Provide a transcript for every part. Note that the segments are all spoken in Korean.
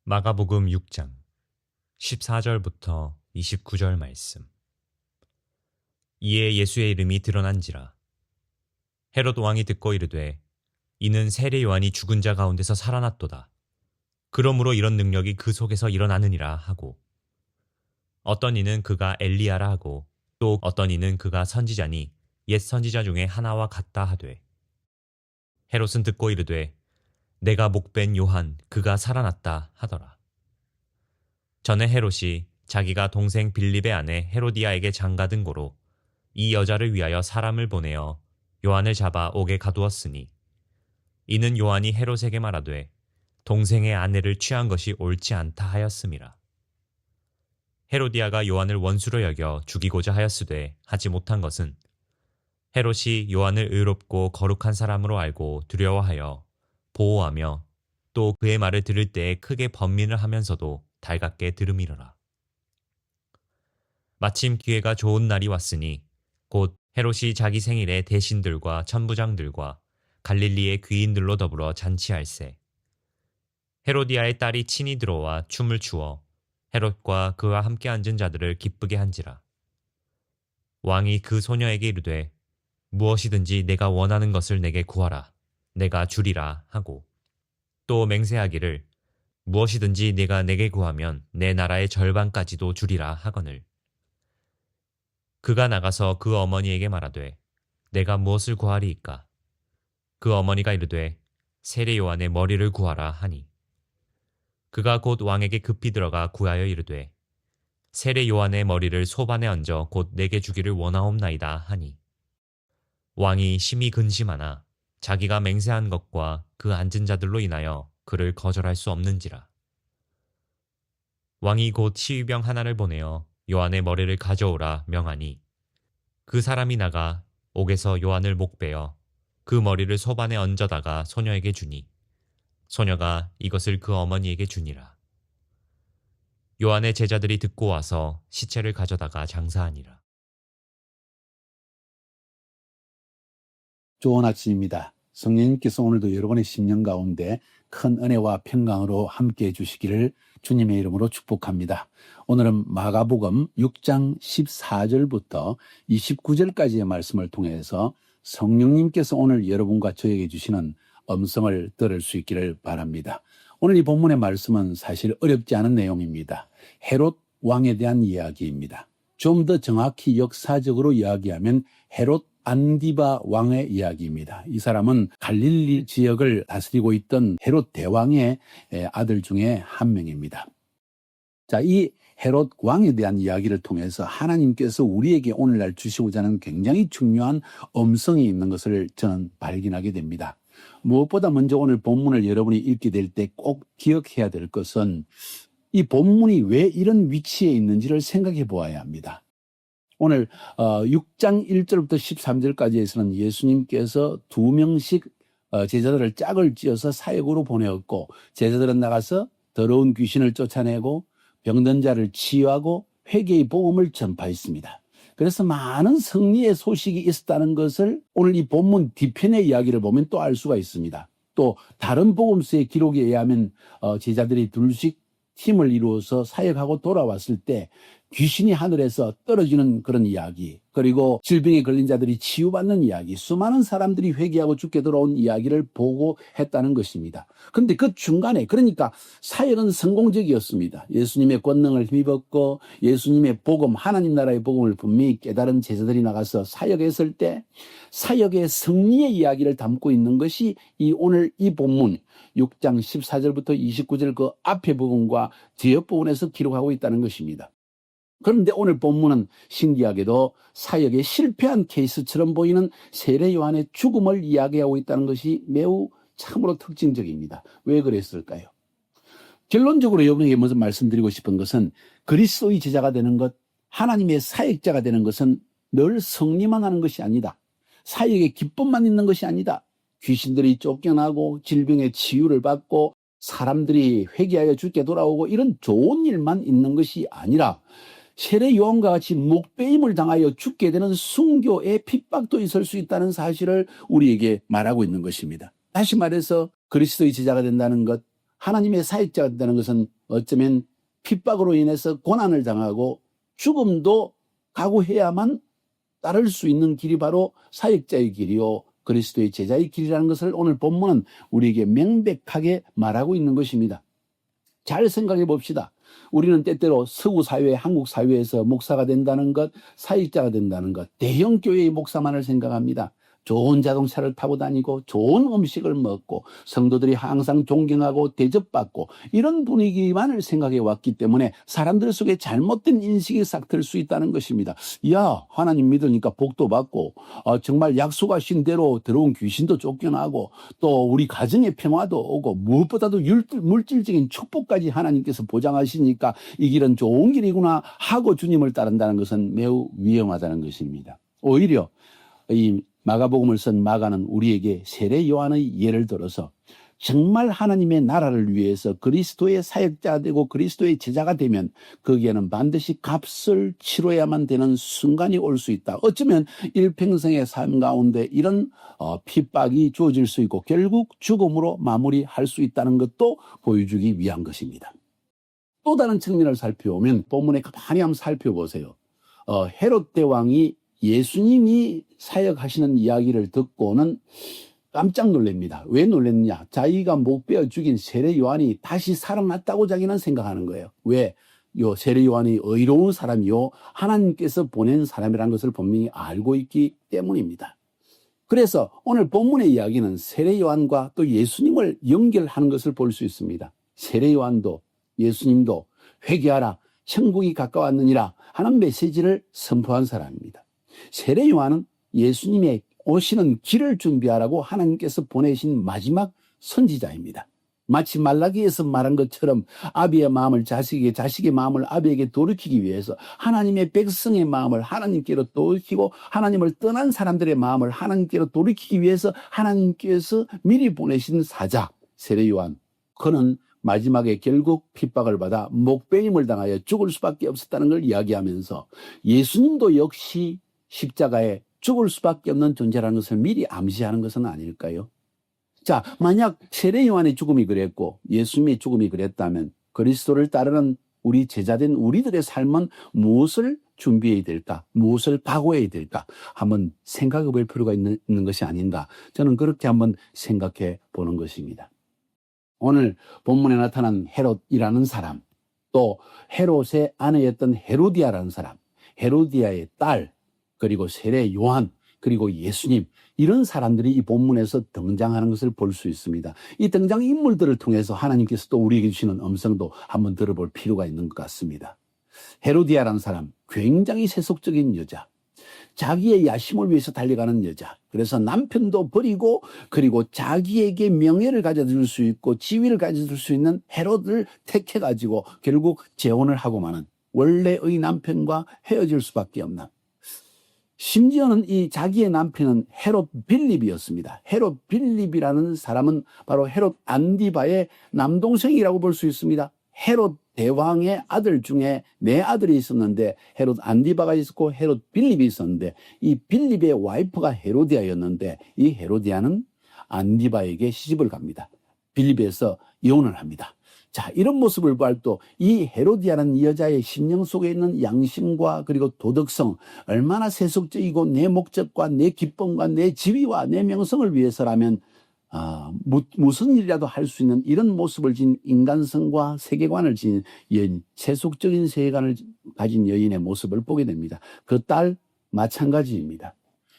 마가복음 6장 14절부터 29절 말씀. 이에 예수의 이름이 드러난지라. 헤롯 왕이 듣고 이르되 이는 세례 요한이 죽은 자 가운데서 살아났도다. 그러므로 이런 능력이 그 속에서 일어나느니라 하고, 어떤 이는 그가 엘리야라 하고, 또 어떤 이는 그가 선지자니 옛 선지자 중에 하나와 같다 하되, 헤롯은 듣고 이르되 내가 목벤 요한 그가 살아났다 하더라. 전에 헤롯이 자기가 동생 빌립의 아내 헤로디아에게 장가든 고로 이 여자를 위하여 사람을 보내어 요한을 잡아 옥에 가두었으니, 이는 요한이 헤롯에게 말하되 동생의 아내를 취한 것이 옳지 않다 하였음이라. 헤로디아가 요한을 원수로 여겨 죽이고자 하였으되 하지 못한 것은, 헤롯이 요한을 의롭고 거룩한 사람으로 알고 두려워하여 보호하며 또 그의 말을 들을 때에 크게 번민을 하면서도 달갑게 들음이러라. 마침 기회가 좋은 날이 왔으니 곧 헤롯이 자기 생일에 대신들과 천부장들과 갈릴리의 귀인들로 더불어 잔치할세. 헤로디아의 딸이 친히 들어와 춤을 추어 헤롯과 그와 함께 앉은 자들을 기쁘게 한지라. 왕이 그 소녀에게 이르되 무엇이든지 내가 원하는 것을 내게 구하라, 내가 주리라 하고, 또 맹세하기를 무엇이든지 네가 내게 구하면 내 나라의 절반까지도 주리라 하거늘. 그가 나가서 그 어머니에게 말하되 내가 무엇을 구하리이까? 그 어머니가 이르되 세례 요한의 머리를 구하라 하니, 그가 곧 왕에게 급히 들어가 구하여 이르되 세례 요한의 머리를 소반에 얹어 곧 내게 주기를 원하옵나이다 하니, 왕이 심히 근심하나 자기가 맹세한 것과 그 앉은 자들로 인하여 그를 거절할 수 없는지라. 왕이 곧 치위병 하나를 보내어 요한의 머리를 가져오라 명하니, 그 사람이 나가 옥에서 요한을 목베어 그 머리를 소반에 얹어다가 소녀에게 주니, 소녀가 이것을 그 어머니에게 주니라. 요한의 제자들이 듣고 와서 시체를 가져다가 장사하니라. 좋은 아침입니다. 성령님께서 오늘도 여러분의 심령 가운데 큰 은혜와 평강으로 함께해 주시기를 주님의 이름으로 축복합니다. 오늘은 마가복음 6장 14절부터 29절까지의 말씀을 통해서 성령님께서 오늘 여러분과 저에게 주시는 음성을 들을 수 있기를 바랍니다. 오늘 이 본문의 말씀은 사실 어렵지 않은 내용입니다. 헤롯 왕에 대한 이야기입니다. 좀 더 정확히 역사적으로 이야기하면 헤롯 안디바 왕의 이야기입니다. 이 사람은 갈릴리 지역을 다스리고 있던 헤롯 대왕의 아들 중에 한 명입니다. 자, 이 헤롯 왕에 대한 이야기를 통해서 하나님께서 우리에게 오늘날 주시고자 하는 굉장히 중요한 음성이 있는 것을 저는 발견하게 됩니다. 무엇보다 먼저 오늘 본문을 여러분이 읽게 될 때 꼭 기억해야 될 것은, 이 본문이 왜 이런 위치에 있는지를 생각해 보아야 합니다. 오늘 6장 1절부터 13절까지에서는 예수님께서 2명씩 제자들을 짝을 지어서 사역으로 보내었고, 제자들은 나가서 더러운 귀신을 쫓아내고 병든 자를 치유하고 회개의 복음을 전파했습니다. 그래서 많은 승리의 소식이 있었다는 것을 오늘 이 본문 뒤편의 이야기를 보면 또 알 수가 있습니다. 또 다른 복음서의 기록에 의하면 제자들이 둘씩 팀을 이루어서 사역하고 돌아왔을 때 귀신이 하늘에서 떨어지는 그런 이야기, 그리고 질병에 걸린 자들이 치유받는 이야기, 수많은 사람들이 회개하고 죽게 돌아온 이야기를 보고 했다는 것입니다. 그런데 그 중간에, 그러니까 사역은 성공적이었습니다. 예수님의 권능을 힘입었고 예수님의 복음, 하나님 나라의 복음을 분명히 깨달은 제자들이 나가서 사역했을 때 사역의 승리의 이야기를 담고 있는 것이 오늘 이 본문 6장 14절부터 29절 그 앞의 부분과 뒤에 부분에서 기록하고 있다는 것입니다. 그런데 오늘 본문은 신기하게도 사역에 실패한 케이스처럼 보이는 세례 요한의 죽음을 이야기하고 있다는 것이 매우 참으로 특징적입니다. 왜 그랬을까요? 결론적으로 여러분에게 먼저 말씀드리고 싶은 것은, 그리스도의 제자가 되는 것, 하나님의 사역자가 되는 것은 늘 승리만 하는 것이 아니다. 사역에 기쁨만 있는 것이 아니다. 귀신들이 쫓겨나고 질병의 치유를 받고 사람들이 회개하여 주께 돌아오고 이런 좋은 일만 있는 것이 아니라, 세례 요한과 같이 목배임을 당하여 죽게 되는 순교의 핍박도 있을 수 있다는 사실을 우리에게 말하고 있는 것입니다. 다시 말해서 그리스도의 제자가 된다는 것, 하나님의 사역자가 된다는 것은 어쩌면 핍박으로 인해서 고난을 당하고 죽음도 각오해야만 따를 수 있는 길이 바로 사역자의 길이요 그리스도의 제자의 길이라는 것을 오늘 본문은 우리에게 명백하게 말하고 있는 것입니다. 잘 생각해 봅시다. 우리는 때때로 서구 사회, 한국 사회에서 목사가 된다는 것, 사역자가 된다는 것, 대형 교회의 목사만을 생각합니다. 좋은 자동차를 타고 다니고 좋은 음식을 먹고 성도들이 항상 존경하고 대접받고 이런 분위기만을 생각해 왔기 때문에 사람들 속에 잘못된 인식이 싹 들 수 있다는 것입니다. 야, 하나님 믿으니까 복도 받고 정말 약속하신 대로 들어온 귀신도 쫓겨나고 또 우리 가정의 평화도 오고 무엇보다도 물질적인 축복까지 하나님께서 보장하시니까 이 길은 좋은 길이구나 하고 주님을 따른다는 것은 매우 위험하다는 것입니다. 오히려 이 마가복음을 쓴 마가는 우리에게 세례 요한의 예를 들어서 정말 하나님의 나라를 위해서 그리스도의 사역자가 되고 그리스도의 제자가 되면 거기에는 반드시 값을 치러야만 되는 순간이 올 수 있다. 어쩌면 일평생의 삶 가운데 이런 핍박이 주어질 수 있고 결국 죽음으로 마무리할 수 있다는 것도 보여주기 위한 것입니다. 또 다른 측면을 살펴보면 본문에 가만히 한번 살펴보세요. 헤롯 대왕이 예수님이 사역하시는 이야기를 듣고는 깜짝 놀랍니다. 왜 놀랐느냐? 자기가 목베어 죽인 세례 요한이 다시 살아났다고 자기는 생각하는 거예요. 왜? 요 세례 요한이 의로운 사람이요 하나님께서 보낸 사람이라는 것을 분명히 알고 있기 때문입니다. 그래서 오늘 본문의 이야기는 세례 요한과 또 예수님을 연결하는 것을 볼 수 있습니다. 세례 요한도 예수님도 회개하라 천국이 가까웠느니라 하는 메시지를 선포한 사람입니다. 세례 요한은 예수님의 오시는 길을 준비하라고 하나님께서 보내신 마지막 선지자입니다. 마치 말라기에서 말한 것처럼 아비의 마음을 자식에게, 자식의 마음을 아비에게 돌이키기 위해서 하나님의 백성의 마음을 하나님께로 돌이키고 하나님을 떠난 사람들의 마음을 하나님께로 돌이키기 위해서 하나님께서 미리 보내신 사자 세례 요한. 그는 마지막에 결국 핍박을 받아 목베임을 당하여 죽을 수밖에 없었다는 걸 이야기하면서 예수님도 역시 십자가에 죽을 수밖에 없는 존재라는 것을 미리 암시하는 것은 아닐까요? 자, 만약 세례 요한의 죽음이 그랬고 예수님의 죽음이 그랬다면 그리스도를 따르는 우리 제자된 우리들의 삶은 무엇을 준비해야 될까? 무엇을 각오해야 될까? 한번 생각해 볼 필요가 있는 것이 아닌가? 저는 그렇게 한번 생각해 보는 것입니다. 오늘 본문에 나타난 헤롯이라는 사람, 또 헤롯의 아내였던 헤로디아라는 사람, 헤로디아의 딸, 그리고 세례 요한, 그리고 예수님, 이런 사람들이 이 본문에서 등장하는 것을 볼 수 있습니다. 이 등장 인물들을 통해서 하나님께서 또 우리에게 주시는 음성도 한번 들어볼 필요가 있는 것 같습니다. 헤로디아라는 사람, 굉장히 세속적인 여자, 자기의 야심을 위해서 달려가는 여자. 그래서 남편도 버리고 그리고 자기에게 명예를 가져줄 수 있고 지위를 가져줄 수 있는 헤롯을 택해가지고 결국 재혼을 하고 마는 원래의 남편과 헤어질 수밖에 없는, 심지어는 이 자기의 남편은 헤롯 빌립이었습니다. 헤롯 빌립이라는 사람은 바로 헤롯 안디바의 남동생이라고 볼 수 있습니다. 헤롯 대왕의 아들 중에 네 아들이 있었는데 헤롯 안디바가 있었고 헤롯 빌립이 있었는데 이 빌립의 와이프가 헤로디아였는데 이 헤로디아는 안디바에게 시집을 갑니다. 빌립에서 이혼을 합니다. 자, 이런 모습을 볼 또 이 헤로디아라는 이 여자의 심령 속에 있는 양심과 그리고 도덕성, 얼마나 세속적이고 내 목적과 내 기쁨과 내 지위와 내 명성을 위해서라면 무슨 일이라도 할 수 있는 이런 모습을 지닌 인간성과 세계관을 지닌 여인, 세속적인 세계관을 가진 여인의 모습을 보게 됩니다. 그 딸 마찬가지입니다.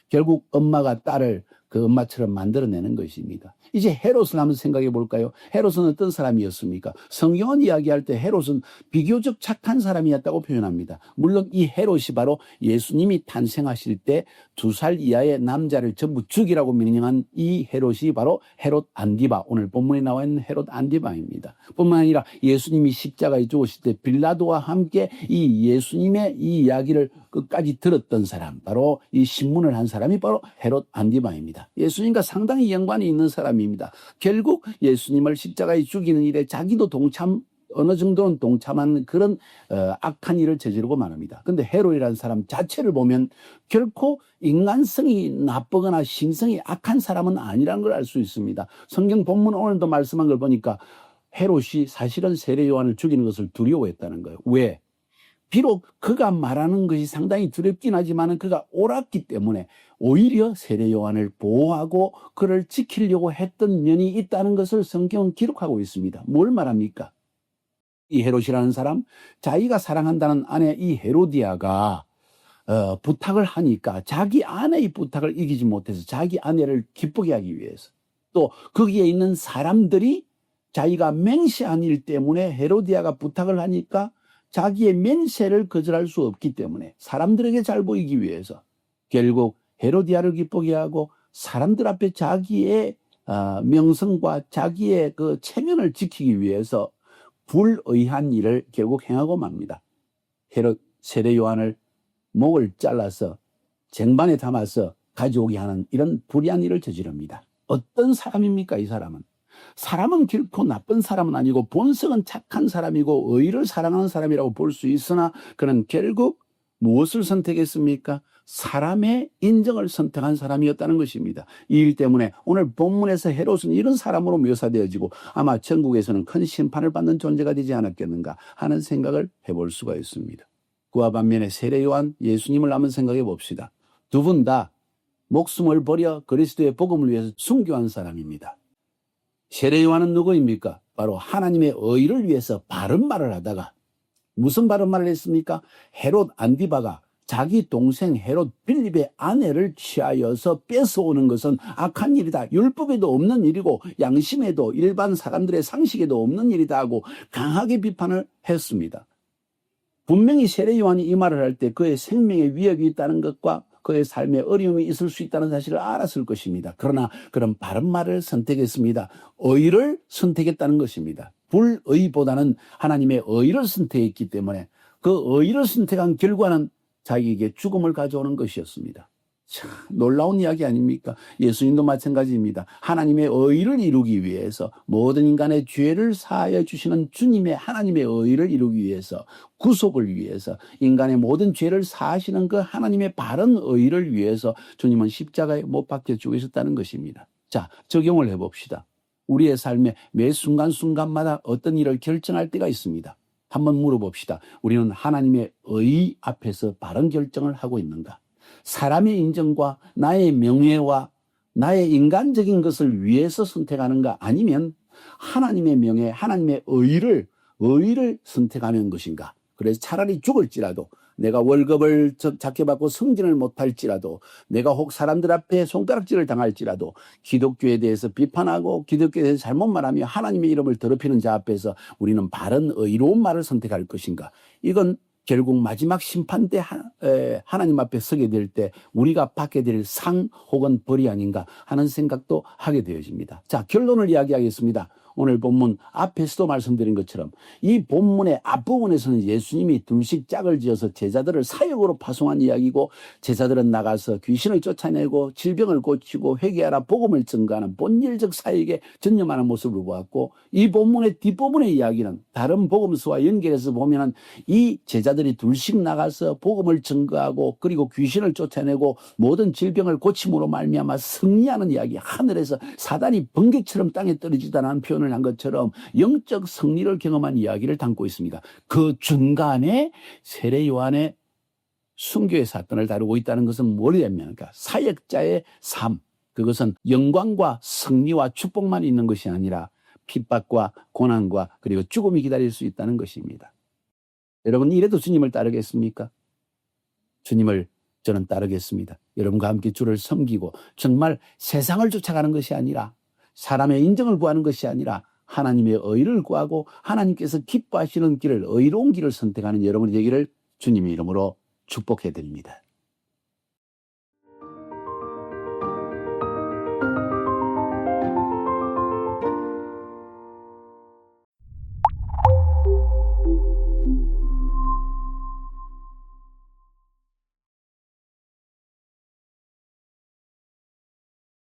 결국 엄마가 딸을 그 엄마처럼 만들어내는 것입니다. 이제 헤롯을 한번 생각해 볼까요? 헤롯은 어떤 사람이었습니까? 성경은 이야기할 때 헤롯은 비교적 착한 사람이었다고 표현합니다. 물론 이 헤롯이 바로 예수님이 탄생하실 때 2살 이하의 남자를 전부 죽이라고 명령한 이 헤롯이 바로 헤롯 안디바, 오늘 본문에 나와 있는 헤롯 안디바입니다. 뿐만 아니라 예수님이 십자가에 죽으실 때 빌라도와 함께 이 예수님의 이 이야기를 끝까지 들었던 사람, 바로 이 신문을 한 사람이 바로 헤롯 안디바입니다. 예수님과 상당히 연관이 있는 사람입니다. 결국 예수님을 십자가에 죽이는 일에 자기도 어느 정도는 동참한 그런 악한 일을 저지르고 말합니다. 그런데 헤롯이라는 사람 자체를 보면 결코 인간성이 나쁘거나 신성이 악한 사람은 아니라는 걸 알 수 있습니다. 성경 본문 오늘도 말씀한 걸 보니까 헤롯이 사실은 세례 요한을 죽이는 것을 두려워했다는 거예요. 왜? 비록 그가 말하는 것이 상당히 두렵긴 하지만 그가 옳았기 때문에 오히려 세례 요한을 보호하고 그를 지키려고 했던 면이 있다는 것을 성경은 기록하고 있습니다. 뭘 말합니까? 이 헤롯이라는 사람, 자기가 사랑한다는 아내 이 헤로디아가 부탁을 하니까 자기 아내의 부탁을 이기지 못해서 자기 아내를 기쁘게 하기 위해서, 또 거기에 있는 사람들이 자기가 맹세한 일 때문에 헤로디아가 부탁을 하니까 자기의 맹세를 거절할 수 없기 때문에 사람들에게 잘 보이기 위해서 결국 헤로디아를 기쁘게 하고 사람들 앞에 자기의 명성과 자기의 그 체면을 지키기 위해서 불의한 일을 결국 행하고 맙니다. 헤롯 세례 요한을 목을 잘라서 쟁반에 담아서 가져오게 하는 이런 불의한 일을 저지릅니다. 어떤 사람입니까, 이 사람은? 사람은 결코 나쁜 사람은 아니고 본성은 착한 사람이고 의를 사랑하는 사람이라고 볼 수 있으나 그는 결국 무엇을 선택했습니까? 사람의 인정을 선택한 사람이었다는 것입니다. 이 일 때문에 오늘 본문에서 헤롯은 이런 사람으로 묘사되어지고 아마 천국에서는 큰 심판을 받는 존재가 되지 않았겠는가 하는 생각을 해볼 수가 있습니다. 그와 반면에 세례 요한, 예수님을 한번 생각해 봅시다. 두 분 다 목숨을 버려 그리스도의 복음을 위해서 순교한 사람입니다. 세례 요한은 누구입니까? 바로 하나님의 의를 위해서 바른 말을 하다가 무슨 바른 말을 했습니까? 헤롯 안디바가 자기 동생 헤롯 빌립의 아내를 취하여서 뺏어오는 것은 악한 일이다. 율법에도 없는 일이고 양심에도 일반 사람들의 상식에도 없는 일이다 하고 강하게 비판을 했습니다. 분명히 세례 요한이 이 말을 할 때 그의 생명에 위협이 있다는 것과 그의 삶에 어려움이 있을 수 있다는 사실을 알았을 것입니다. 그러나 그런 바른 말을 선택했습니다. 의를 선택했다는 것입니다. 불의보다는 하나님의 의를 선택했기 때문에 그 의를 선택한 결과는 자기에게 죽음을 가져오는 것이었습니다. 참 놀라운 이야기 아닙니까? 예수님도 마찬가지입니다. 하나님의 의를 이루기 위해서 모든 인간의 죄를 사하여 주시는 주님의 하나님의 의를 이루기 위해서 구속을 위해서 인간의 모든 죄를 사하시는 그 하나님의 바른 의를 위해서 주님은 십자가에 못 박혀 죽으셨다는 것입니다. 자, 적용을 해봅시다. 우리의 삶에 매 순간순간마다 어떤 일을 결정할 때가 있습니다. 한번 물어봅시다. 우리는 하나님의 의 앞에서 바른 결정을 하고 있는가? 사람의 인정과 나의 명예와 나의 인간적인 것을 위해서 선택하는가? 아니면 하나님의 명예, 하나님의 의를 선택하는 것인가? 그래서 차라리 죽을지라도 내가 월급을 작게 받고 승진을 못할지라도 내가 혹 사람들 앞에 손가락질을 당할지라도 기독교에 대해서 비판하고 기독교에 대해서 잘못 말하며 하나님의 이름을 더럽히는 자 앞에서 우리는 바른 의로운 말을 선택할 것인가? 이건 결국 마지막 심판 때 하나님 앞에 서게 될 때 우리가 받게 될 상 혹은 벌이 아닌가 하는 생각도 하게 되어집니다. 자, 결론을 이야기하겠습니다. 오늘 본문 앞에서도 말씀드린 것처럼 이 본문의 앞부분에서는 예수님이 둘씩 짝을 지어서 제자들을 사역으로 파송한 이야기고 제자들은 나가서 귀신을 쫓아내고 질병을 고치고 회개하라 복음을 증거하는 본질적 사역에 전념하는 모습을 보았고 이 본문의 뒷부분의 이야기는 다른 복음서와 연결해서 보면은 이 제자들이 둘씩 나가서 복음을 증거하고 그리고 귀신을 쫓아내고 모든 질병을 고침으로 말미암아 승리하는 이야기, 하늘에서 사단이 번개처럼 땅에 떨어지다는 표현을 한 것처럼 영적 승리를 경험한 이야기를 담고 있습니다. 그 중간에 세례 요한의 순교의 사건을 다루고 있다는 것은 뭐냐면 사역자의 삶, 그것은 영광과 승리와 축복만 있는 것이 아니라 핍박과 고난과 그리고 죽음이 기다릴 수 있다는 것입니다. 여러분, 이래도 주님을 따르겠습니까? 주님을 저는 따르겠습니다. 여러분과 함께 주를 섬기고 정말 세상을 쫓아가는 것이 아니라 사람의 인정을 구하는 것이 아니라 하나님의 의를 구하고 하나님께서 기뻐하시는 길을, 의로운 길을 선택하는 여러분이 되기를 주님의 이름으로 축복해 드립니다.